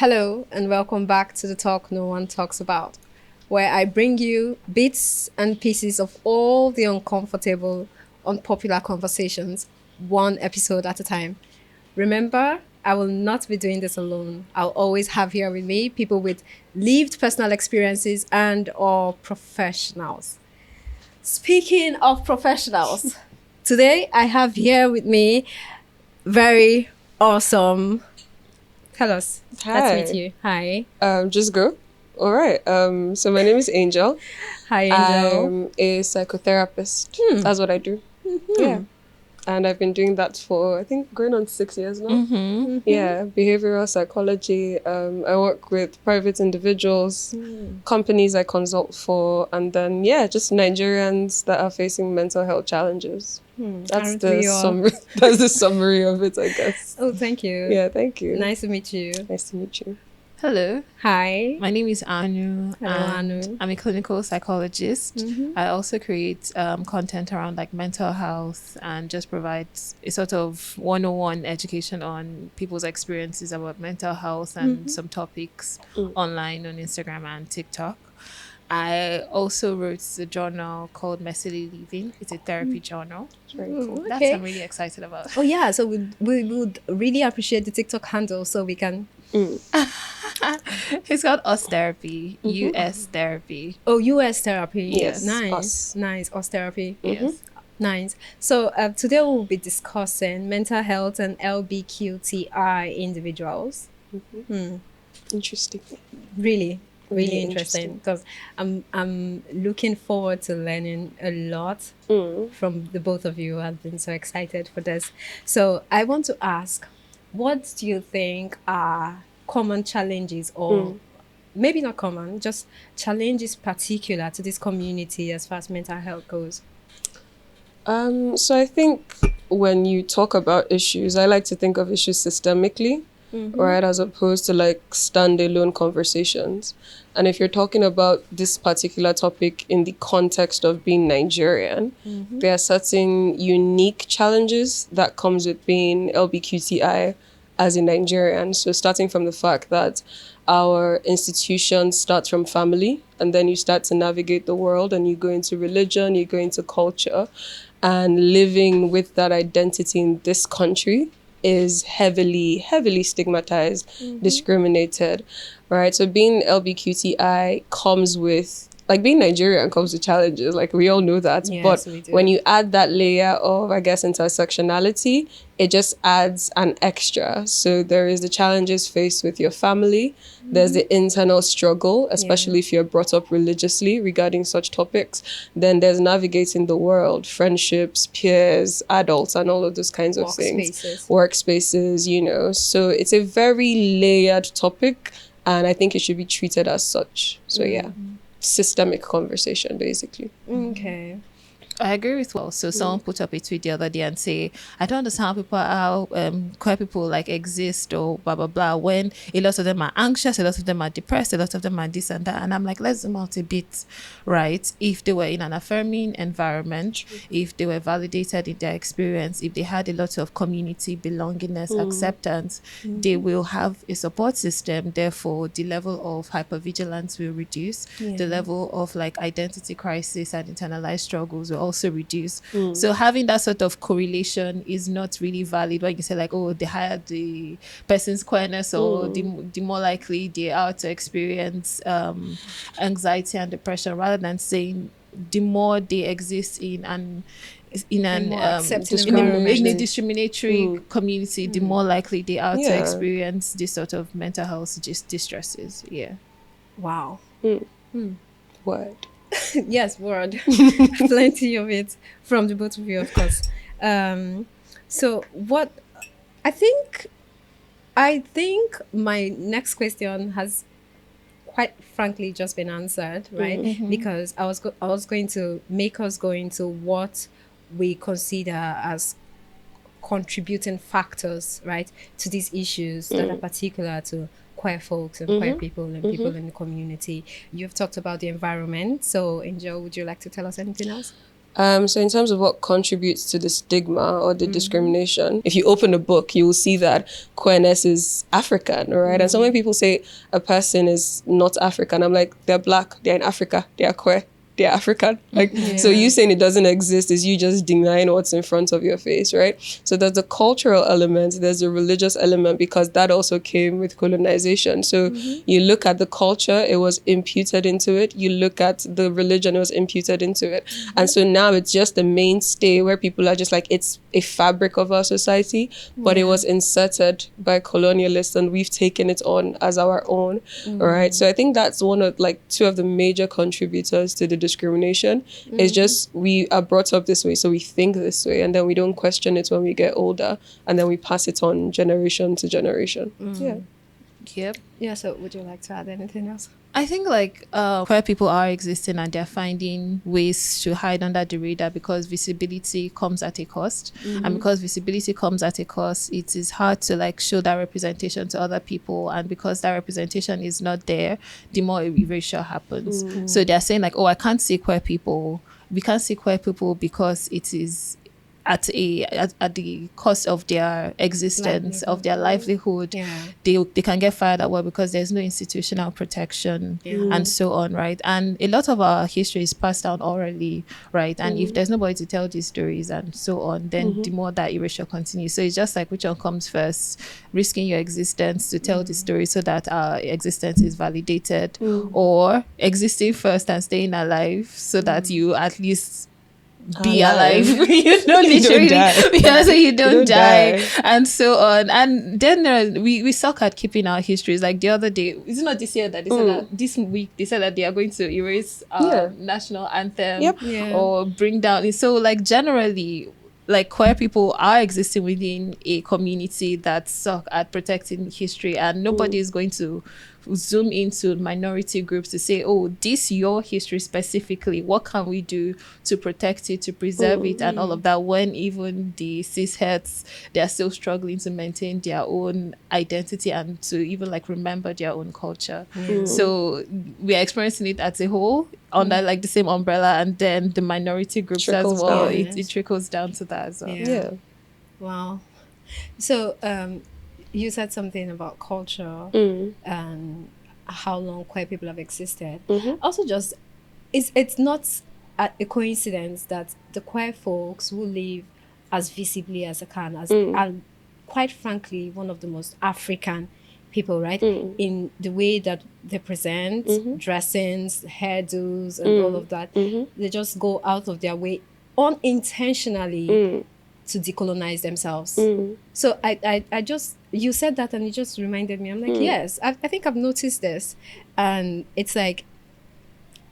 Hello, and welcome back to the Talk No One Talks About, where I bring you bits and pieces of all the uncomfortable, unpopular conversations, one episode at a time. Remember, I will not be doing this alone. I'll always have here with me people with lived personal experiences and or professionals. Speaking of professionals, today I have here with me very awesome. Tell us. Let's Hi. meet you. Hi. Just go. All right. So my name is Angel. Hi, Angel. I'm a psychotherapist. That's what I do. Yeah. And I've been doing that for, I think, going on 6 years now. Yeah, behavioral psychology. I work with private individuals, companies I consult for, and then, yeah, just Nigerians that are facing mental health challenges. That's Aren't the we all? summary. That's the summary of it, I guess. Oh, thank you. Yeah, thank you. Nice to meet you. Nice to meet you. Hello, Hi. my name is Hanu. Hello, and Hanu. I'm a clinical psychologist. I also create content around like mental health and just provide a sort of 101 education on people's experiences about mental health and some topics online on Instagram and TikTok. I also wrote a journal called Messily Living. It's a therapy journal. It's very cool. That's Okay. what I'm really excited about. Oh, yeah. So we would really appreciate the TikTok handle so we can. It's called Us Therapy, US Therapy. Oh, US therapy. Yes, Nice. us. Nice. Us therapy. Yes. Nice. So today we'll be discussing mental health and LBQTI individuals. Interesting. Really Really interesting because I'm looking forward to learning a lot from the both of you. I've been so excited for this. So I want to ask, what do you think are common challenges or maybe not common, just challenges particular to this community as far as mental health goes? So I think when you talk about issues, I like to think of issues systemically, right, as opposed to like standalone conversations. And if you're talking about this particular topic in the context of being Nigerian, there are certain unique challenges that comes with being LBQTI as a Nigerian. So starting from the fact that our institution starts from family, and then you start to navigate the world and you go into religion, you go into culture, and living with that identity in this country is heavily stigmatized, discriminated, right? So being LBQTI comes with, like being Nigerian comes with challenges, like we all know that. Yes, but we do. when you add that layer of, I guess, intersectionality, it just adds an extra. So there is the challenges faced with your family. There's the internal struggle, especially if you're brought up religiously regarding such topics. Then there's navigating the world, friendships, peers, adults, and all of those kinds of things. Workspaces, you know. So it's a very layered topic, and I think it should be treated as such. So yeah, systemic conversation, basically. Okay. I agree with well. So someone put up a tweet the other day and say, I don't understand how queer people like exist or blah blah blah when a lot of them are anxious, a lot of them are depressed, a lot of them are this and that. And I'm like, let's zoom out a bit, right? If they were in an affirming environment, if they were validated in their experience, if they had a lot of community belongingness, acceptance, they will have a support system. Therefore, the level of hypervigilance will reduce. The level of like identity crisis and internalized struggles will also reduce. So having that sort of correlation is not really valid when you say like, oh, the higher the person's queerness or the more likely they are to experience anxiety and depression, rather than saying the more they exist in an more accepting in a discriminatory community, the more likely they are to experience this sort of mental health distresses. Yeah. Wow. Word. Yes, word. Plenty of it from the both of you, of course. So what I think my next question has quite frankly just been answered, right? Because I was going to make us go into what we consider as contributing factors, right, to these issues that are particular to queer folks and queer people and people in the community. You've talked about the environment. So, Angel, would you like to tell us anything else? So in terms of what contributes to the stigma or the discrimination, if you open a book, you will see that queerness is African, right? And so when people say a person is not African, I'm like, they're black, they're in Africa, they are queer, they're African. Like, so you saying it doesn't exist is you just denying what's in front of your face, right? So there's the cultural element, there's a religious element, because that also came with colonization. So you look at the culture, it was imputed into it. You look at the religion, it was imputed into it. And so now it's just the mainstay where people are just like, it's a fabric of our society, but it was inserted by colonialists and we've taken it on as our own, right? So I think that's one of like two of the major contributors to the discrimination. It's just we are brought up this way, so we think this way, and then we don't question it when we get older, and then we pass it on generation to generation. Yep. Yeah, so would you like to add anything else? I think like queer people are existing and they're finding ways to hide under the radar because visibility comes at a cost. And because visibility comes at a cost, it is hard to like show that representation to other people. And because that representation is not there, the more erasure happens. So they're saying like, oh, I can't see queer people. We can't see queer people because it is at the cost of their existence, of their livelihood. They can get fired at work because there's no institutional protection and so on, right? And a lot of our history is passed down orally, right? And if there's nobody to tell these stories and so on, then the more that erasure continues. So it's just like which one comes first, risking your existence to tell the story so that our existence is validated, or existing first and staying alive so that you at least be alive. You know, literally, so you don't die, and so on. And then we suck at keeping our histories. Like the other day, is it not this year that they said that this week they said that they are going to erase our national anthem or bring down. So like generally, like queer people are existing within a community that suck at protecting history, and nobody is going to zoom into minority groups to say, oh, this your history specifically, what can we do to protect it, to preserve it, and all of that, when even the cisheads, they're still struggling to maintain their own identity and to even like remember their own culture. So we are experiencing it as a whole under like the same umbrella, and then the minority groups as well, it trickles down to that as well. Wow. So you said something about culture and how long queer people have existed. Also, just it's not a coincidence that the queer folks who live as visibly as they can, are quite frankly one of the most African people, right? In the way that they present, dressings, hairdos, and all of that. They just go out of their way unintentionally to decolonize themselves. So I just, you said that and it just reminded me. I'm like, yes, I think I've noticed this. And it's like,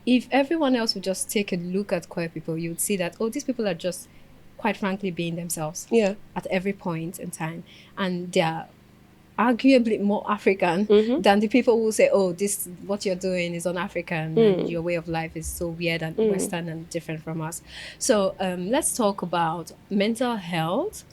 if everyone else would just take a look at queer people, you would see that, oh, these people are just quite frankly being themselves at every point in time. And they're arguably more African than the people who say, oh, this, what you're doing is un-African and your way of life is so weird and Western and different from us. So let's talk about mental health,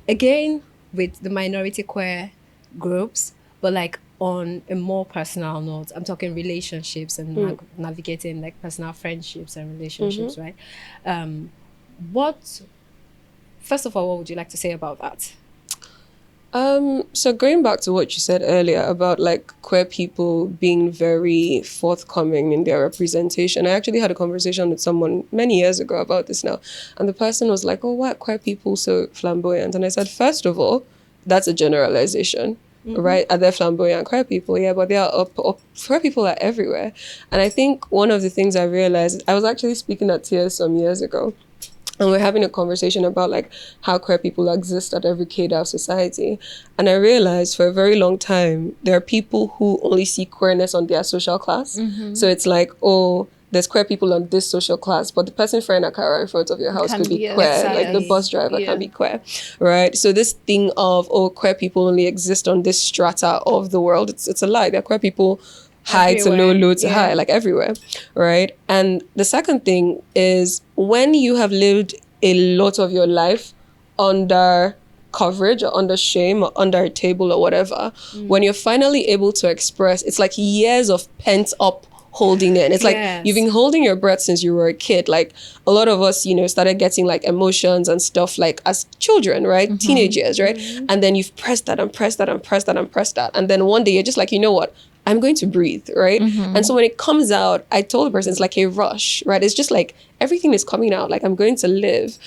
again, with the minority queer groups, but like on a more personal note. I'm talking relationships and navigating like personal friendships and relationships, right? First of all, what would you like to say about that? So going back to what you said earlier about like queer people being very forthcoming in their representation, I actually had a conversation with someone many years ago about this now, and the person was like, oh, why are queer people so flamboyant? And I said, first of all, that's a generalization, right? Are there flamboyant queer people? Yeah, but they are queer people are everywhere. And I think one of the things I realized, I was actually speaking at TS some years ago, and we're having a conversation about like how queer people exist at every cadre of society. And I realized for a very long time, there are people who only see queerness on their social class. So it's like, oh, there's queer people on this social class, but the person frying a car in front of your house could be queer. Like the bus driver can be queer, right? So this thing of, oh, queer people only exist on this strata of the world, it's a lie. There are queer people high to low, low to high, like everywhere, right? And the second thing is when you have lived a lot of your life under coverage or under shame or under a table or whatever, when you're finally able to express, it's like years of pent up holding in. It's like Yes. you've been holding your breath since you were a kid. Like a lot of us, started getting like emotions and stuff like as children, right? Teenagers, right? And then you've pressed that and pressed that and pressed that and pressed that. And then one day you're just like, you know what? I'm going to breathe, right? And so when it comes out, I told the person it's like a rush, right? It's just like everything is coming out, like I'm going to live,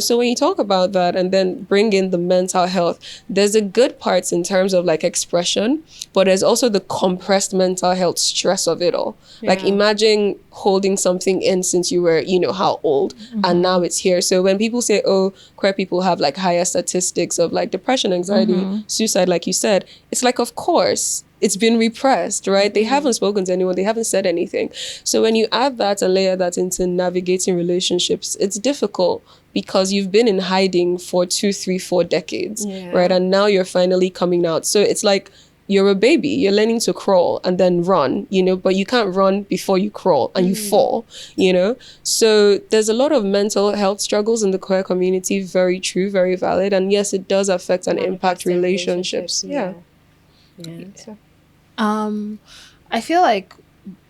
So when you talk about that and then bring in the mental health, there's a good parts in terms of like expression, but there's also the compressed mental health stress of it all. Like imagine holding something in since you were, how old, and now it's here. So when people say, oh, queer people have like higher statistics of like depression, anxiety, suicide, like you said, it's like, of course, it's been repressed, right? They haven't spoken to anyone. They haven't said anything. So when you add that and layer that into navigating relationships, it's difficult because you've been in hiding for 2, 3, 4 decades, right? And now you're finally coming out. So it's like you're a baby. You're learning to crawl and then run, but you can't run before you crawl and you fall, So there's a lot of mental health struggles in the queer community. Very true, very valid. And yes, it does affect and impact relationships. Yeah. So, I feel like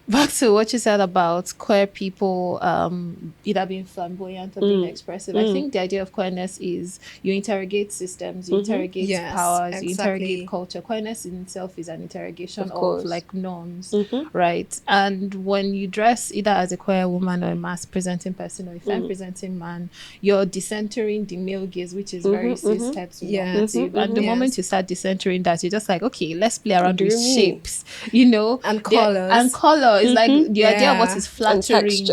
back to what you said about queer people either being flamboyant or being expressive. I think the idea of queerness is you interrogate systems, you interrogate powers, you interrogate culture. Queerness in itself is an interrogation of like norms, right? And when you dress either as a queer woman or a mass presenting person or a femme presenting man, you're decentering the male gaze, which is very cis heteronormative. And the moment you start decentering that, you're just like, okay, let's play around with shapes, and colors. And color is like the idea of what is flattering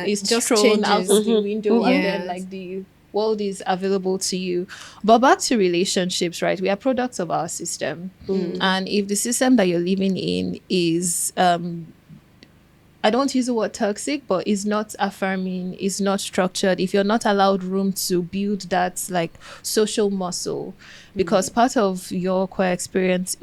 is just thrown changes. out of the window and then like the world is available to you. But back to relationships, right? We are products of our system. And if the system that you're living in is I don't use the word toxic, but it's not affirming, it's not structured. If you're not allowed room to build that like social muscle, because part of your queer experience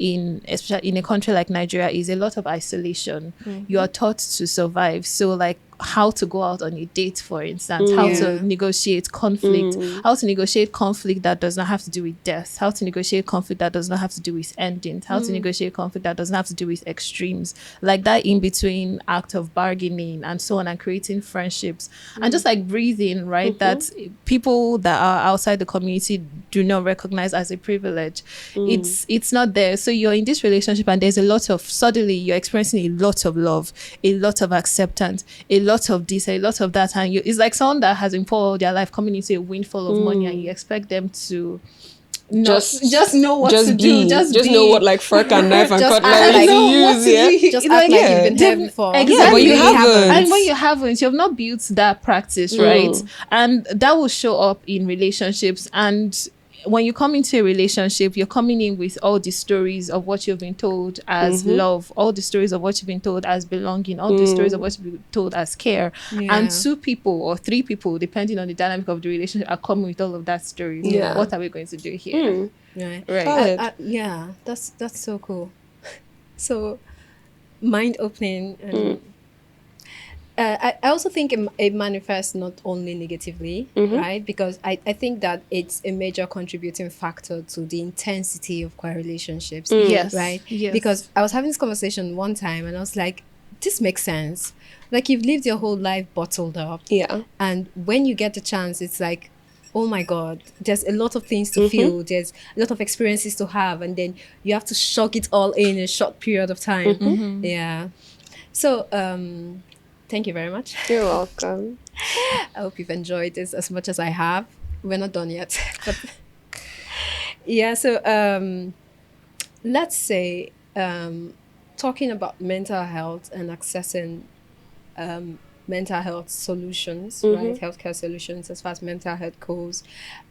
especially in a country like Nigeria is a lot of isolation. You are taught to survive. So like how to go out on a date, for instance, how to negotiate conflict, how to negotiate conflict that does not have to do with death, how to negotiate conflict that does not have to do with endings, how to negotiate conflict that doesn't have to do with extremes, like that in between act of bargaining and so on, and creating friendships and just like breathing, right? That people that are outside the community do not recognize as a privilege. It's not there. So you're in this relationship and there's a lot of, suddenly you're experiencing a lot of love, a lot of acceptance, a lot of this, a lot of that, and it's like someone that has been poured their life coming into a windfall of money, and you expect them to just know what to do, just know what like fork and knife and Just cutlery act to like- use, Just act like you've been there before. Exactly. but you haven't. And when you haven't, you've not built that practice, right? And that will show up in relationships. And when you come into a relationship, you're coming in with all the stories of what you've been told as love, all the stories of what you've been told as belonging, all the stories of what you've been told as care. And 2 people or 3 people, depending on the dynamic of the relationship, are coming with all of that story. What are we going to do here? Right. That's so cool. So mind opening. And I also think it manifests not only negatively, right? Because I think that it's a major contributing factor to the intensity of queer relationships. Yes. Right? Yes. Because I was having this conversation one time and I was like, this makes sense. Like you've lived your whole life bottled up. Yeah. And when you get the chance, it's like, oh my God, there's a lot of things to feel. There's a lot of experiences to have. And then you have to shock it all in a short period of time. Yeah. So, thank you very much. You're welcome. I hope you've enjoyed this as much as I have. We're not done yet. But yeah, so let's say talking about mental health and accessing mental health solutions, right? Healthcare solutions as far as mental health goes.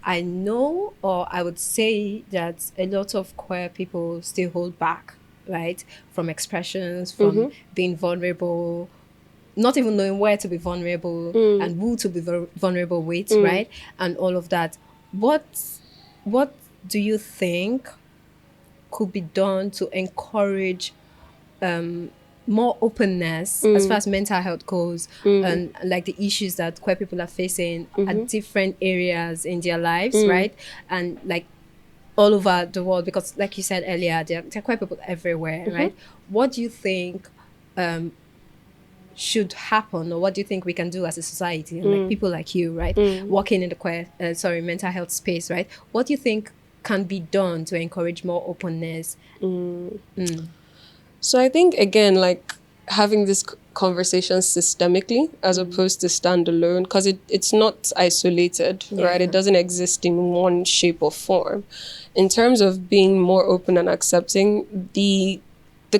I know, or I would say that a lot of queer people still hold back, right? From expressions, from being vulnerable, not even knowing where to be vulnerable and who to be vulnerable with, right? And all of that. What do you think could be done to encourage more openness as far as mental health goes and like the issues that queer people are facing at different areas in their lives, right? And like all over the world, because like you said earlier, there are queer people everywhere, right? What do you think should happen, or what do you think we can do as a society, and like people like you, right, working in the mental health space, right? What do you think can be done to encourage more openness? So I think, again, like having this conversation systemically as opposed to standalone, because it's not isolated, right? It doesn't exist in one shape or form. In terms of being more open and accepting, the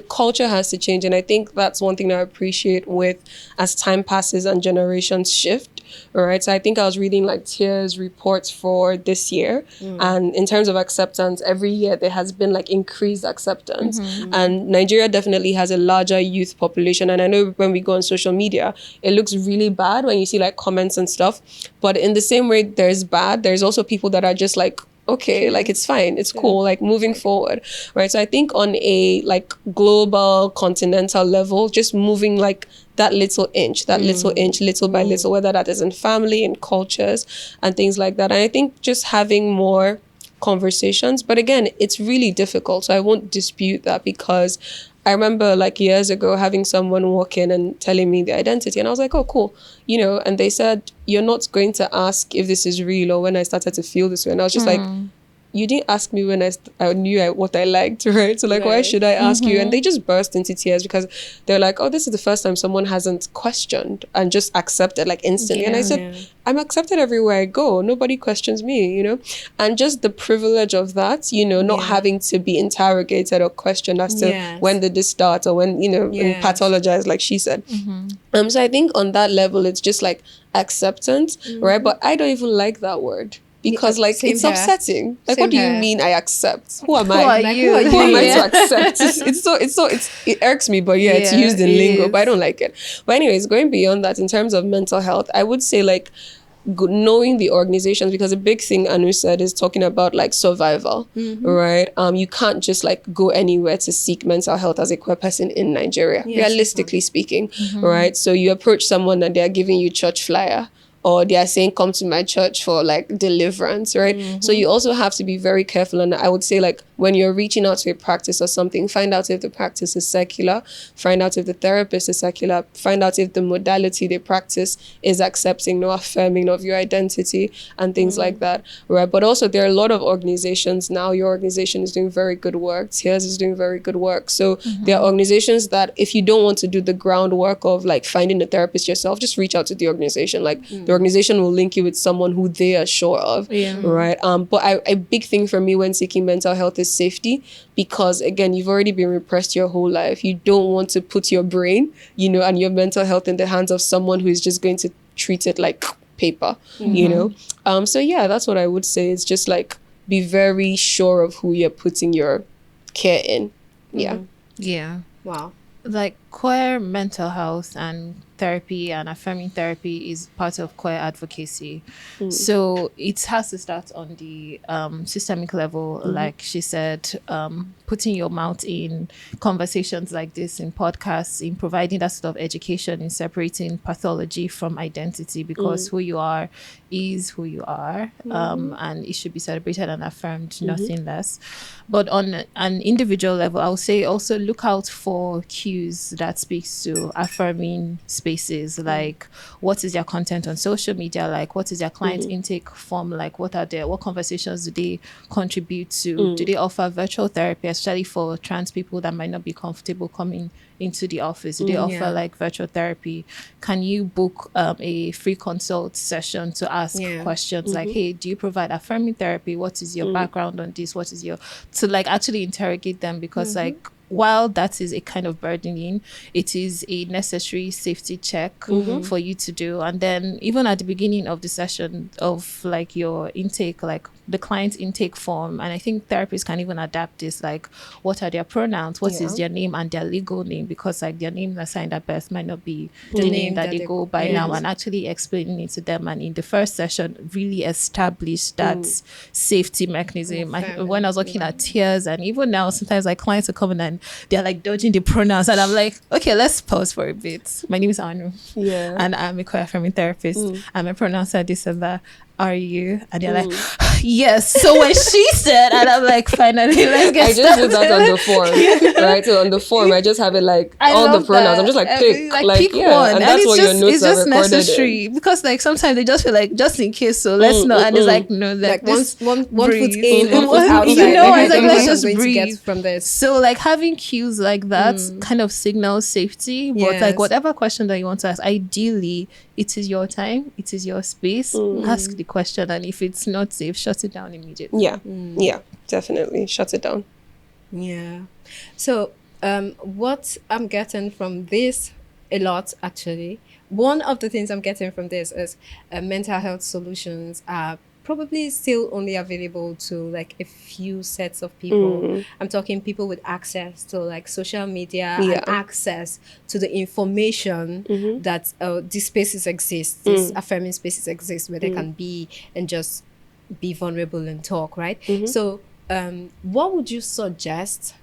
culture has to change. And I think that's one thing that I appreciate with as time passes and generations shift. All right. So I think I was reading like Tia's reports for this year. And in terms of acceptance, every year there has been like increased acceptance. And Nigeria definitely has a larger youth population. And I know when we go on social media, it looks really bad when you see like comments and stuff. But in the same way there's bad, there's also people that are just like, okay, like it's fine, it's cool, like moving forward, right? So I think on a like global continental level, just moving like that little inch, little by little, whether that is in family and cultures and things like that. And I think just having more conversations, but again, it's really difficult. So I won't dispute that, because I remember like years ago having someone walk in and telling me the identity, and I was like, oh, cool. You know, and they said, you're not going to ask if this is real or when I started to feel this way. And I was just like, you didn't ask me when I knew what I liked, right? So like, why should I ask you? And they just burst into tears, because they're like, oh, this is the first time someone hasn't questioned and just accepted like instantly. And I said, I'm accepted everywhere I go. Nobody questions me, you know? And just the privilege of that, you know, not having to be interrogated or questioned as to when did this start, or when, you know, and pathologized, like she said. So I think on that level, it's just like acceptance, right? But I don't even like that word. Because like it's upsetting. Like, what do you mean I accept? Who am I? Who am I to accept? It irks me, but it's used in lingo, but I don't like it. But anyways, going beyond that, in terms of mental health, I would say like knowing the organizations, because a big thing Hanu said is talking about like survival, right? You can't just like go anywhere to seek mental health as a queer person in Nigeria, realistically speaking, right? So you approach someone and they're giving you church flyer, or they are saying, come to my church for like deliverance, right? So you also have to be very careful. And I would say like when you're reaching out to a practice or something, find out if the practice is secular, find out if the therapist is secular, find out if the modality they practice is accepting, no affirming of your identity and things like that, right? But also there are a lot of organizations now. Your organization is doing very good work. Tears is doing very good work. So there are organizations that if you don't want to do the groundwork of like finding a therapist yourself, just reach out to the organization. Like the organization will link you with someone who they are sure of, right? But a big thing for me when seeking mental health is safety, because again, you've already been repressed your whole life. You don't want to put your brain, you know, and your mental health in the hands of someone who is just going to treat it like paper, you know? So yeah, that's what I would say. It's just like, be very sure of who you're putting your care in. Yeah. Wow. Like queer mental health and therapy and affirming therapy is part of queer advocacy. So it has to start on the systemic level, like she said, putting your mouth in conversations like this, in podcasts, in providing that sort of education, in separating pathology from identity, because who you are is who you are, and it should be celebrated and affirmed, nothing less. But on an individual level, I would say also look out for cues that speaks to affirming spaces, like what is their content on social media, like what is their client intake form, like what conversations do they contribute to, do they offer virtual therapy, especially for trans people that might not be comfortable coming into the office, do they offer like virtual therapy, can you book a free consult session to ask questions like, hey, do you provide affirming therapy, what is your background on this, what is your, to like actually interrogate them, because like while that is a kind of burdening, it is a necessary safety check for you to do. And then even at the beginning of the session of like your intake, like the client's intake form, and I think therapists can even adapt this, like what are their pronouns, what is their name and their legal name, because like their name assigned at birth might not be the name that they go by now, and actually explaining it to them, and in the first session really establish that safety mechanism. When I was looking at Tears, and even now sometimes like clients will come in and they're like dodging the pronouns, and I'm like, okay, let's pause for a bit. My name is Hanu, and I'm a queer affirming therapist, and my pronouns are this and that. Are you? And they're like, Yes. So when she said, and I'm like, finally, let's get I just started. did that on the form, right? So on the form, I just have it like I all the love pronouns. that. I'm just like, pick, pick yeah, one, and that's what your notes it's are just recorded necessary because like sometimes they just feel like just in case, so let's not. And it's like no, Like this one foot breathe. in, one foot outside. You know, Like, it's I like don't know let's what I'm just going to breathe get from this. So like having cues like that kind of signals safety. But Yes. like whatever question that you want to ask, ideally it is your time, it is your space. Ask the question, and if it's not safe, shut it down immediately. Yeah, definitely shut it down. Yeah. So, what I'm getting from this a lot, actually, one of the things I'm getting from this is mental health solutions are probably still only available to like a few sets of people. I'm talking people with access to like social media Yeah. and access to the information that these spaces exist, these affirming spaces exist where they can be and just be vulnerable and talk, right? So what would you suggest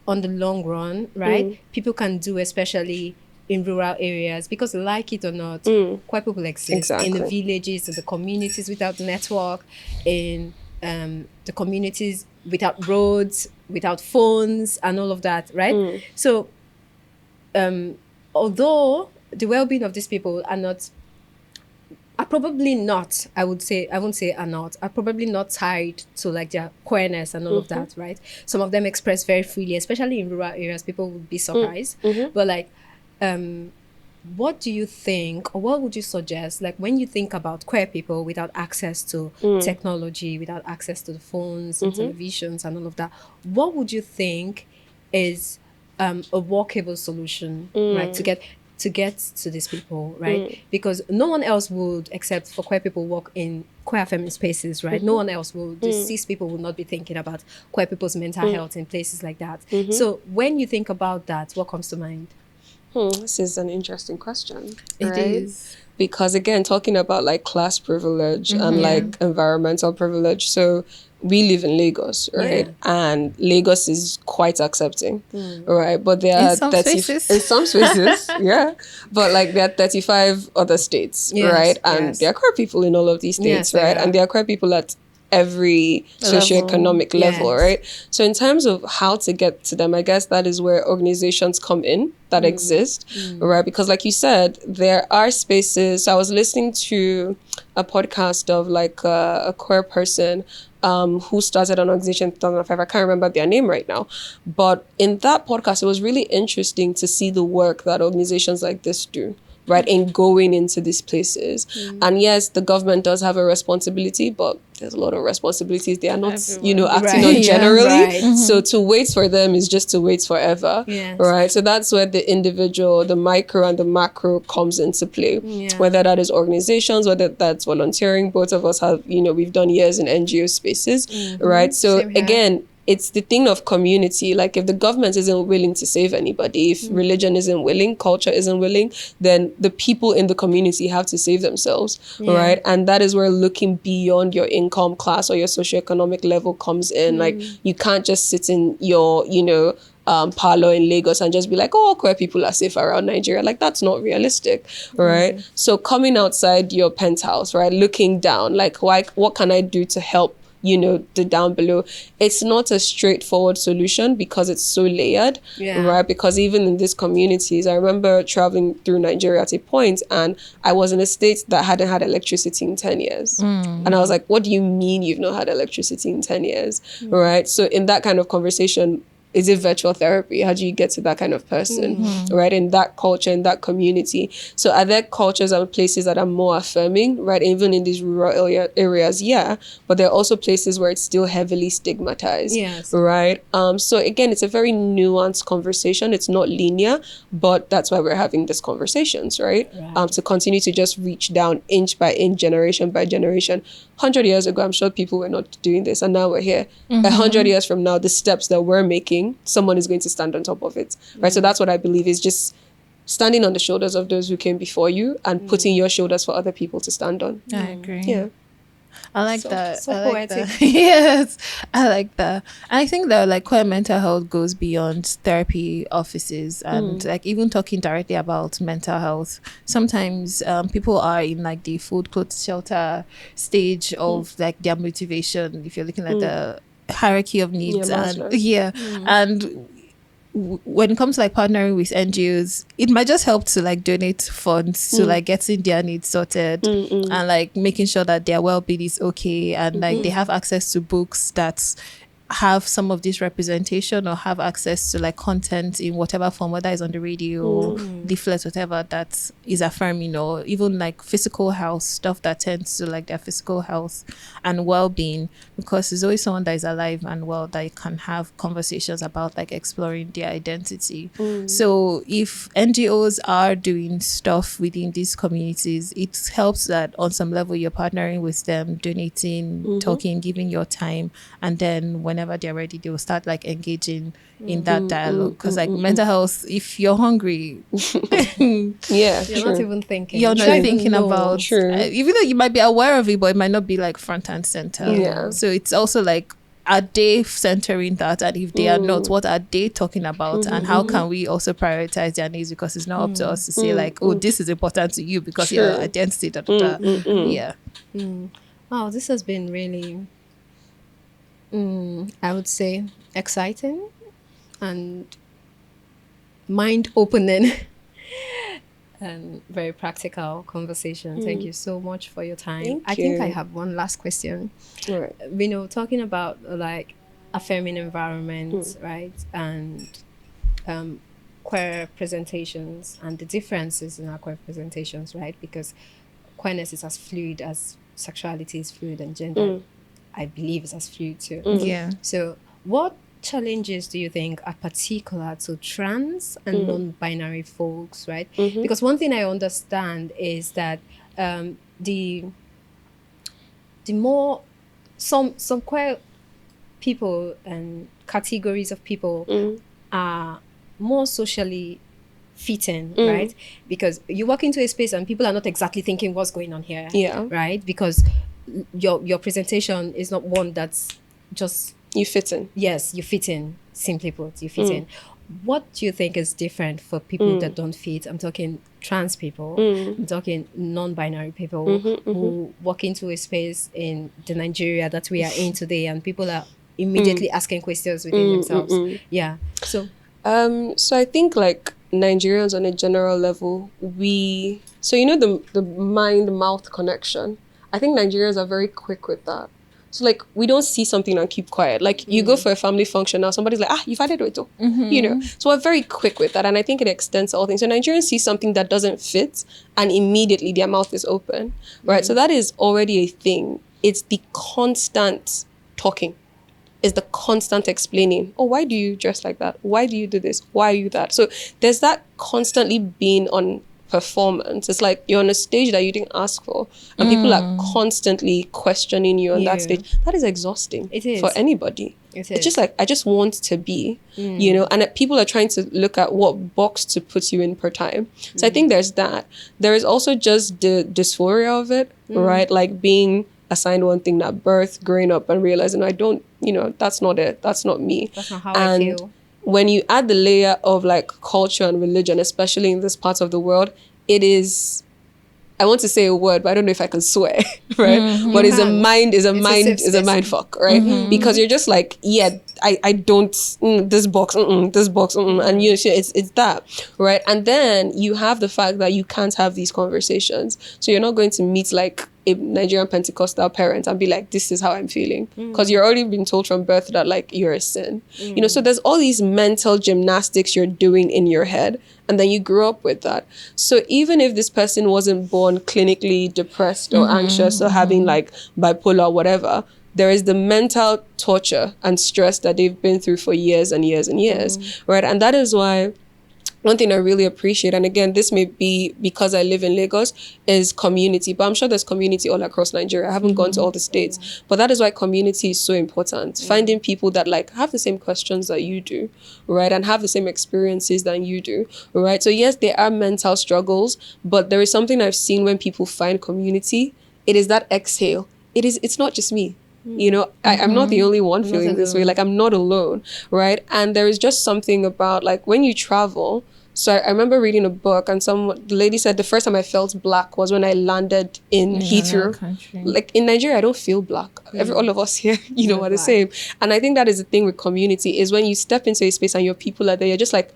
on the long run, right, people can do, especially in rural areas? Because like it or not, queer people exist in the Exactly. villages, in the communities without network, in the communities without roads, without phones and all of that, right? So although the well-being of these people are probably not, I won't say are probably not tied to like their queerness and all of that, right? Some of them express very freely, especially in rural areas. People would be surprised. But like, what do you think, or what would you suggest, like when you think about queer people without access to technology, without access to the phones and televisions and all of that, what would you think is a workable solution, right, to get to these people, right? Because no one else would, except for queer people, work in queer feminine spaces, right? No one else will. The cis people will not be thinking about queer people's mental health in places like that. So when you think about that, what comes to mind? This is an interesting question. It right? is. Because again, talking about like class privilege and like environmental privilege. So we live in Lagos, right? Yeah. And Lagos is quite accepting, right? But there In are some spaces. in some spaces, yeah. But like there are 35 other states, Yes, right? And yes. there are queer people in all of these Yes, states, there right? are. And there are queer people at every socioeconomic level, Yes. right? So in terms of how to get to them, I guess that is where organizations come in that exist, right? Because like you said, there are spaces. I was listening to a podcast of like a queer person who started an organization in 2005. I can't remember their name right now. But in that podcast, it was really interesting to see the work that organizations like this do, right, in going into these places. And yes, the government does have a responsibility, but there's a lot of responsibilities they are not, acting on Right. generally. Right. So to wait for them is just to wait forever, Yes. right? So that's where the individual, the micro and the macro comes into play. Yeah. Whether that is organizations, whether that's volunteering. Both of us have, we've done years in NGO spaces, right? So Same here. again, it's the thing of community. Like if the government isn't willing to save anybody, if religion isn't willing, culture isn't willing, then the people in the community have to save themselves, right? And that is where looking beyond your income class or your socioeconomic level comes in. Like you can't just sit in your, parlor in Lagos and just be like, oh, queer people are safe around Nigeria. Like that's not realistic, right? So coming outside your penthouse, right? Looking down, like what can I do to help the down below? It's not a straightforward solution because it's so layered, right? Because even in these communities, I remember traveling through Nigeria at a point and I was in a state that hadn't had electricity in 10 years. And I was like, what do you mean you've not had electricity in 10 years, right? So in that kind of conversation, is it virtual therapy? How do you get to that kind of person, right? In that culture, in that community. So are there cultures and places that are more affirming, right? Even in these rural areas, yeah. But there are also places where it's still heavily stigmatized, right? So again, it's a very nuanced conversation. It's not linear, but that's why we're having these conversations, right? To continue to just reach down inch by inch, generation by generation. 100 years ago, I'm sure people were not doing this, and now we're here. 100 years from now, the steps that we're making, someone is going to stand on top of it, right? So that's what I believe is just standing on the shoulders of those who came before you and putting your shoulders for other people to stand on. I agree. Yeah. I like So- that. so I like poetic. that. Yes, I like that. And I think that like queer mental health goes beyond therapy offices and like even talking directly about mental health. Sometimes people are in like the food, clothes, shelter stage of like their motivation. If you're looking at the hierarchy of needs, Yeah, and Maslow's. and when it comes to like partnering with NGOs, it might just help to like donate funds to like getting their needs sorted and like making sure that their well-being is okay and like they have access to books that have some of this representation or have access to like content in whatever form, whether it's on the radio, leaflets, whatever that is affirming, or even like physical health stuff that tends to like their physical health and well-being, because there's always someone that is alive and well that can have conversations about like exploring their identity. So if NGOs are doing stuff within these communities, it helps that on some level you're partnering with them, donating, talking, giving your time, and then whenever they're ready they will start like engaging in that dialogue, because like mental health, if you're hungry Yeah, You're true. not even thinking. you're You not don't even thinking know. about True. even though you might be aware of it, but it might not be like front and center. Yeah. So it's also like, are they centering that, and if they are not, what are they talking about, and how can we also prioritize their needs, because it's not up to us to say like, oh, this is important to you because your True. identity da, da, da. Yeah. Wow, this has been really, I would say, exciting and mind-opening and very practical conversation. Thank you so much for your time. Thank I think I you. have one last question. All right. You know, talking about like affirming environment, right, and queer presentations and the differences in our queer presentations, right? Because queerness is as fluid as sexuality is fluid, and gender, I believe, is as fluid too. Yeah. So, what challenges do you think are particular to trans and non-binary folks, right? Because one thing I understand is that the more some queer people and categories of people are more socially fitting, right? Because you walk into a space and people are not exactly thinking what's going on here, Yeah. right? Because your presentation is not one that's just, You fit in. yes, you fit in. Simply put, you fit in. What do you think is different for people that don't fit? I'm talking trans people. I'm talking non-binary people who walk into a space in the Nigeria that we are in today, and people are immediately asking questions within themselves. Yeah. So, So I think like Nigerians on a general level, so you know the mind-mouth connection. I think Nigerians are very quick with that. So like we don't see something and keep quiet. Like you go for a family function now, somebody's like, you've had it with it, you know. So we're very quick with that, and I think it extends to all things. So Nigerians see something that doesn't fit, and immediately their mouth is open, right? So that is already a thing. It's the constant talking. Is the constant explaining. Oh, why do you dress like that? Why do you do this? Why are you that? So there's that constantly being on performance. It's like you're on a stage that you didn't ask for, and people are constantly questioning you on Yeah. that stage. That is exhausting. It is. For anybody. It It's is. just like, I just want to be, you know, and people are trying to look at what box to put you in per time. So I think there's that. There is also just the dysphoria of it, right? Like being assigned one thing at birth, growing up and realizing I don't, you know, that's not it. That's not me. that's not how I feel. When you add the layer of like culture and religion, especially in this part of the world, it is, I want to say a word, but I don't know if I can swear, right? But it's a can. mind, is a It's a mind, safe is a mind space. fuck, right? Because you're just like, yeah, I don't, this box, this box, and you, it's that, right? And then you have the fact that you can't have these conversations. So you're not going to meet like a Nigerian Pentecostal parent and be like, this is how I'm feeling. Because you're already been told from birth that like you're a sin. You know, so there's all these mental gymnastics you're doing in your head. And then you grew up with that. So even if this person wasn't born clinically depressed or anxious or having like bipolar or whatever, there is the mental torture and stress that they've been through for years and years and years, right? And that is why one thing I really appreciate, and again, this may be because I live in Lagos, is community. But I'm sure there's community all across Nigeria. I haven't gone to all the states. But that is why community is so important. Finding people that like have the same questions that you do, right? And have the same experiences than you do, right? So yes, there are mental struggles, but there is something I've seen when people find community. It is that exhale. it's not just me. You know, I'm not the only one feeling this way. Like, I'm not alone, right? And there is just something about, like, when you travel. So I remember reading a book, and the lady said the first time I felt black was when I landed in Heathrow. Like, in Nigeria, I don't feel black. All of us here, you know, are the same. And I think that is the thing with community, is when you step into a space and your people are there, you're just like,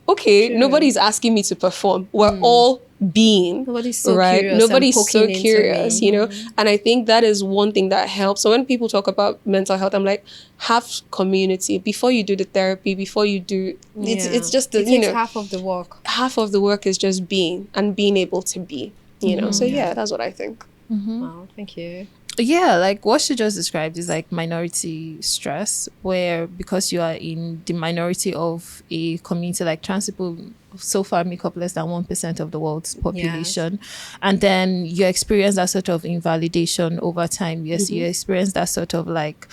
okay, nobody's asking me to perform. We're all being. Nobody's so right? curious. Nobody's so curious, you know? And I think that is one thing that helps. So when people talk about mental health, I'm like, have community. Before you do the therapy, before you do, it's just, it takes half of the work. Half of the work is just being and being able to be, you know? So yeah, that's what I think. Wow, thank you. Yeah, like what she just described is like minority stress, where because you are in the minority of a community, like trans people so far make up less than 1% of the world's population, and then you experience that sort of invalidation over time. Yes, you experience that sort of like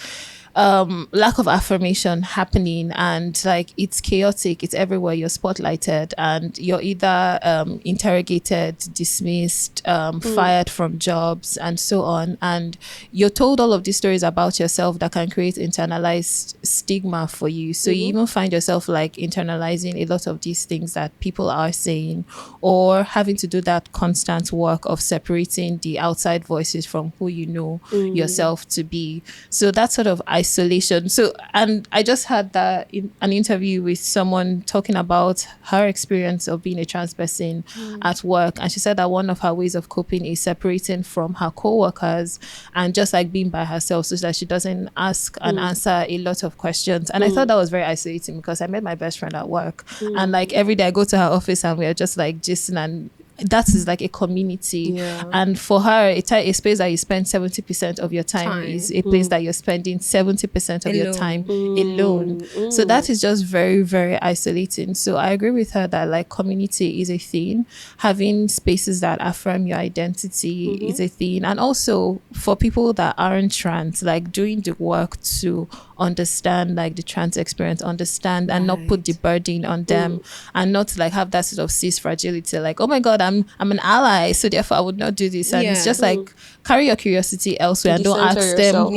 lack of affirmation happening, and like it's chaotic, it's everywhere. You're spotlighted and you're either interrogated, dismissed, fired from jobs, and so on, and you're told all of these stories about yourself that can create internalized stigma for you. So you even find yourself like internalizing a lot of these things that people are saying, or having to do that constant work of separating the outside voices from who you know yourself to be. So that sort of isolation. So, and I just had that in an interview with someone talking about her experience of being a trans person at work, and she said that one of her ways of coping is separating from her co-workers and just like being by herself, so that she doesn't ask and answer a lot of questions. And I thought that was very isolating, because I met my best friend at work, and like every day I go to her office and we're just like gisting, and that is like a community. And for her, a space that you spend 70% of your time is a place that you're spending 70% of your time alone. So that is just very, very isolating. So I agree with her that like community is a thing. Having spaces that affirm your identity is a thing. And also for people that aren't trans, like doing the work to understand like the trans experience, understand and not put the burden on them, and not like have that sort of cis fragility, like, oh my god, I'm an ally, so therefore I would not do this. And it's just like, carry your curiosity elsewhere and don't ask them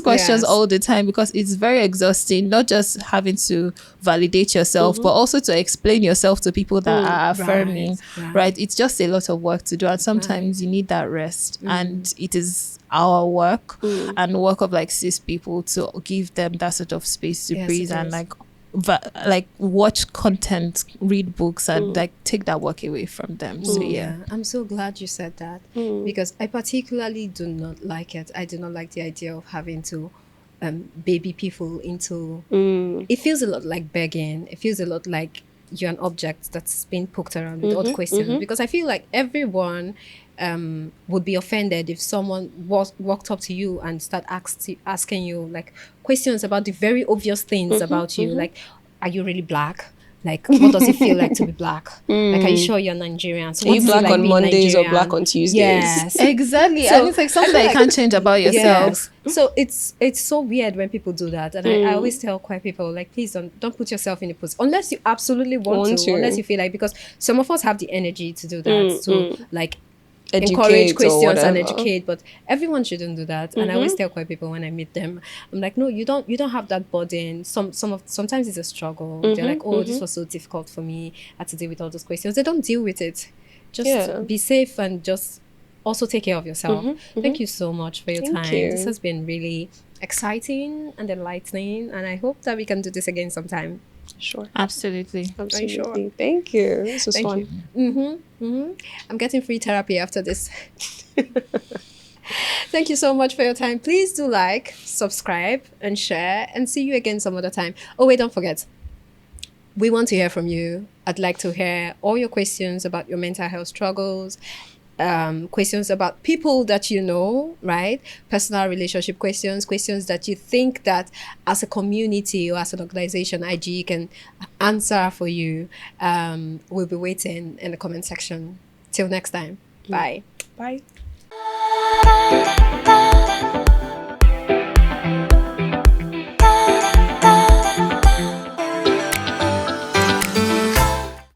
questions all the time, because it's very exhausting, not just having to validate yourself but also to explain yourself to people that are affirming, right? It's just a lot of work to do, and sometimes you need that rest, and it is our work and work of like cis people to give them that sort of space to breathe and like watch content, read books, and like take that work away from them. So I'm so glad you said that, because I particularly do not like it. I do not like the idea of having to baby people into it feels a lot like begging. It feels a lot like you're an object that's being poked around with odd questions, because I feel like everyone would be offended if someone walked up to you and start asking you like questions about the very obvious things about you, like, are you really black? Like, what does it feel like to be black? Like, are you sure you're Nigerian? So are you black on Mondays or black on Tuesdays? Yes, exactly. So, and it's like something that you can't change about yourself. So it's so weird when people do that, and I always tell queer people, like, please don't put yourself in a position unless you absolutely want to, unless you feel like, because some of us have the energy to do that, to like encourage questions and educate, but everyone shouldn't do that. And I always tell queer people when I meet them, I'm like, no, you don't have that burden. Sometimes it's a struggle. They're like, oh, this was so difficult for me, I had to deal with all those questions. They don't deal with it. Just be safe and just also take care of yourself. Thank you so much for your time. This has been really exciting and enlightening, and I hope that we can do this again sometime. Sure. Absolutely. Sure. Thank you. This was fun. I'm getting free therapy after this. Thank you so much for your time. Please do like, subscribe, and share, and see you again some other time. Oh, wait, don't forget. We want to hear from you. I'd like to hear all your questions about your mental health struggles, questions about people that you know, right? Personal relationship questions that you think that as a community or as an organization, IGE can answer for you. We'll be waiting in the comment section. Till next time. Bye. Bye.